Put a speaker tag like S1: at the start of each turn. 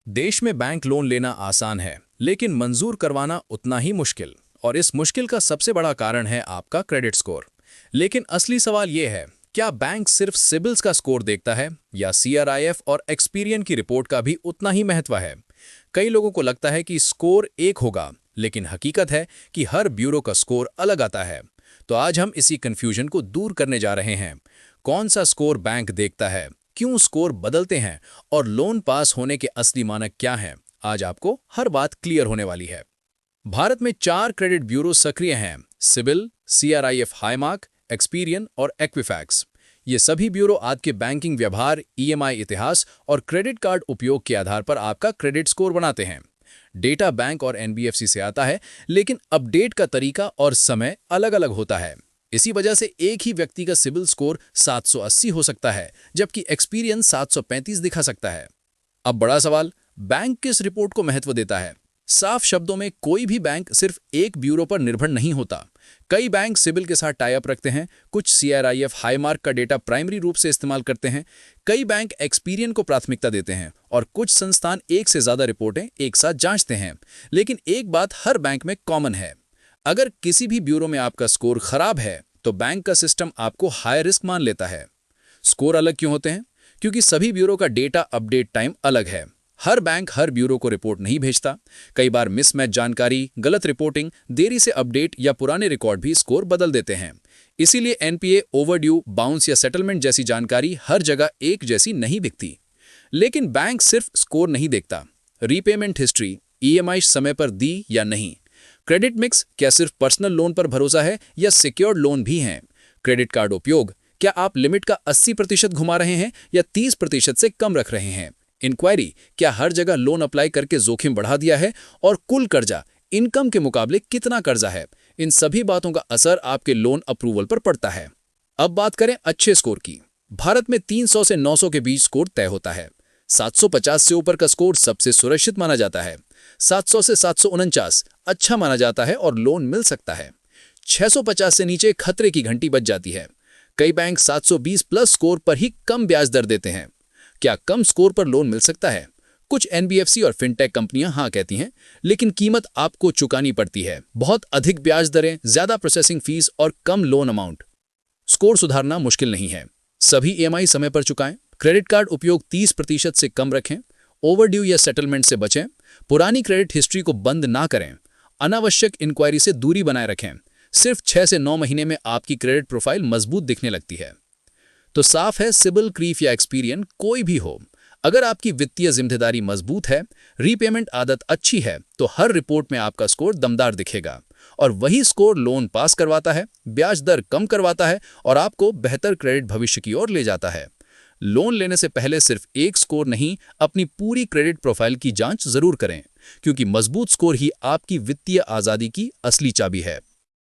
S1: देश में bank loan लेना आसान है, लेकिन मंजूर करवाना उतना ही मुश्किल। और इस मुश्किल का सबसे बड़ा कारण है आपका क्रेडिट स्कोर। लेकिन असली सवाल ये है, क्या बैंक सिर्फ सिबिल्स का स्कोर देखता है या सीआरआईएफ और एक्सपीरियन की रिपोर्ट का भी उतना ही महत्व है? कई लोगों को लगता है कि स्कोर एक होगा, लेकिन हकीकत है कि हर ब्यूरो का स्कोर अलग आता है। तो आज हम इसी कंफ्यूजन को दूर करने जा रहे हैं। कौन सा स्कोर बैंक देखता है, क्यों स्कोर बदलते हैं और लोन पास होने के असली मानक क्या हैं, आज आपको हर बात क्लियर होने वाली है। भारत में 4 क्रेडिट ब्यूरो सक्रिय हैं: सिबिल, सीआरआईएफ हाईमार्क, एक्सपीरियन और एक्विफैक्स। ये सभी ब्यूरो आपके बैंकिंग व्यवहार, ईएमआई इतिहास और क्रेडिट कार्ड उपयोग के आधार पर आपका क्रेडिट स्कोर बनाते हैं। डेटा बैंक और एनबीएफसी से आता है, लेकिन अपडेट का तरीका और समय अलग-अलग होता है। इसी वजह से एक ही व्यक्ति का सिबिल स्कोर 780 हो सकता है, जबकि एक्सपीरियंस 735 दिखा सकता है। अब बड़ा सवाल, बैंक किस रिपोर्ट को महत्व देता है? साफ शब्दों में, कोई भी बैंक सिर्फ एक ब्यूरो पर निर्भर नहीं होता। कई बैंक सिबिल के साथ टाई अप रखते हैं, कुछ सीआरआईएफ हाईमार्क का डेटा प्राइमरी रूप से इस्तेमाल करते हैं, कई बैंक एक्सपीरियन को प्राथमिकता देते हैं और कुछ संस्थान एक से ज्यादा रिपोर्टें एक साथ जांचते हैं। लेकिन एक बात हर बैंक में कॉमन है, अगर किसी भी ब्यूरो में आपका स्कोर खराब है तो बैंक का सिस्टम आपको हाई रिस्क मान लेता है। स्कोर अलग क्यों होते हैं? क्योंकि सभी ब्यूरो का डेटा अपडेट टाइम अलग है। हर बैंक हर ब्यूरो को रिपोर्ट नहीं भेजता। कई बार मिसमैच जानकारी, गलत रिपोर्टिंग, देरी से अपडेट या पुराने रिकॉर्ड भी स्कोर बदल देते हैं। इसीलिए एनपीए, ओवरड्यू, बाउंस या सेटलमेंट जैसी जानकारी हर जगह एक जैसी नहीं दिखती। लेकिन बैंक सिर्फ स्कोर नहीं देखता, रीपेमेंट हिस्ट्री, ईएमआई समय पर दी या नहीं, क्रेडिट मिक्स, क्या सिर्फ पर्सनल लोन पर भरोसा है या सिक्योर्ड लोन भी हैं, क्रेडिट कार्ड उपयोग, क्या आप लिमिट का 80% घुमा रहे हैं या 30% से कम रख रहे हैं, इंक्वायरी, क्या हर जगह लोन अप्लाई करके जोखिम बढ़ा दिया है, और कुल कर्जा इनकम के मुकाबले कितना कर्जा है। इन सभी बातों का असर आपके लोन अप्रूवल पर पड़ता है। अब बात करें अच्छे स्कोर की। भारत में 300 से 900 के बीच स्कोर तय होता है। 750 से ऊपर का स्कोर सबसे सुरक्षित माना जाता है। 700 से 749 अच्छा माना जाता है और लोन मिल सकता है। 650 से नीचे खतरे की घंटी बज जाती है। कई बैंक 720 प्लस स्कोर पर ही कम ब्याज दर देते हैं। क्या कम स्कोर पर लोन मिल सकता है? कुछ एनबीएफसी और फिनटेक कंपनियां हाँ कहती हैं, लेकिन कीमत आपको चुकानी पड़ती है। बहुत अधिक ब्याज दरें, ज्यादा प्रोसेसिंग फीस और कम लोन अमाउंट। स्कोर सुधारना मुश्किल नहीं है। सभी ईएमआई समय पर चुकाएं, क्रेडिट कार्ड उपयोग 30% से कम रखें, ओवरड्यू या सेटलमेंट से बचें, पुरानी क्रेडिट हिस्ट्री को बंद ना करें, अनावश्यक इंक्वायरी से दूरी बनाए रखें। सिर्फ 6 से 9 महीने में आपकी क्रेडिट प्रोफाइल मजबूत दिखने लगती है। तो साफ है, सिबिल, क्रीफ या एक्सपीरियन कोई भी हो, अगर आपकी वित्तीय जिम्मेदारी मजबूत है, रीपेमेंट आदत अच्छी है, तो हर रिपोर्ट में आपका स्कोर दमदार दिखेगा। और वही स्कोर लोन पास करवाता है, ब्याज दर कम करवाता है और आपको बेहतर क्रेडिट भविष्य की ओर ले जाता है। लोन लेने से पहले सिर्फ एक स्कोर नहीं, अपनी पूरी क्रेडिट प्रोफाइल की जांच जरूर करें, क्योंकि मजबूत स्कोर ही आपकी वित्तीय आजादी की असली चाबी है।